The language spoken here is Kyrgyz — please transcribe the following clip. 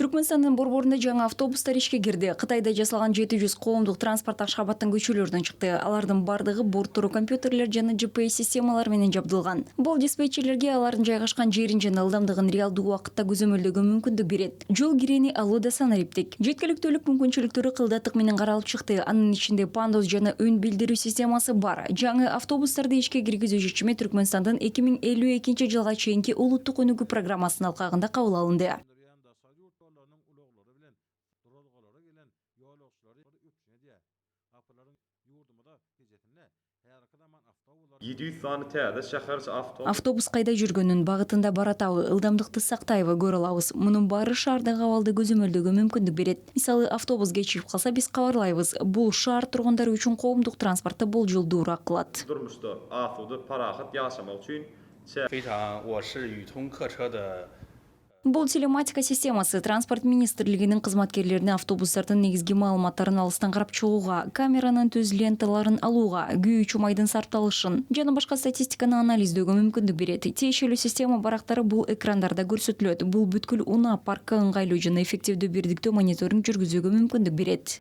Түркменстандын борборунда жаңы автобустар ишке кирди. Кытайда жасалган 700 коомдук транспорт Ашхабадтын көчөлөрүнөн чыкты. Алардын бардыгы борттуу компьютерлер жана GPS системалары менен жабдылган. Бул диспетчерлерге алардын жайгашкан жерин жана ылдамдыгын реалдуу убакытта көзөмөлдөгө мүмкүндүк берет. Жол кирени алуу да санариптик. Жеткиликтүүлүк мүмкүнчүлүктөрү кылдаттык менен каралып чыкты. Анын ичинде пандус жана өн билдирүү системасы бар. Жаңы автобустарды ишке киргизүү чечими Түркменстандын 2052 жылга чейинки улуттук өнүгүү программасынын алкагында кабыл алынды. Автобус кайда жүргөнүн, багытында баратабы, ылдамдыкты сактайбы көрө алабыз. Мунун баары шаардагы абалды көзөмөлдөгө мүмкүндүк берет. Мисалы, автобус кечигип калса, биз кабарлайбыз. Бул шаар тургундары үчүн коомдук транспортты болжолдуураак кылат. 非常，我是宇通客车的。 Бул телематика системасы транспорт министрлигинин кызматкерлерине автобустардын негизги маалыматтарын алыстан карап чыгууга, камеранын түз ленталарын алууга, күйүүчү майдын сарпталышын жана башка статистиканы анализдөөгө мүмкүндүк берет. Тиешелүү система барактары бул экрандарда көрсөтүлөт. Бул бүткүл унаа паркка ыңгайлуу жана эффективдүү бирдиктөө мониторинг жүргүзүүгө мүмкүндүк берет.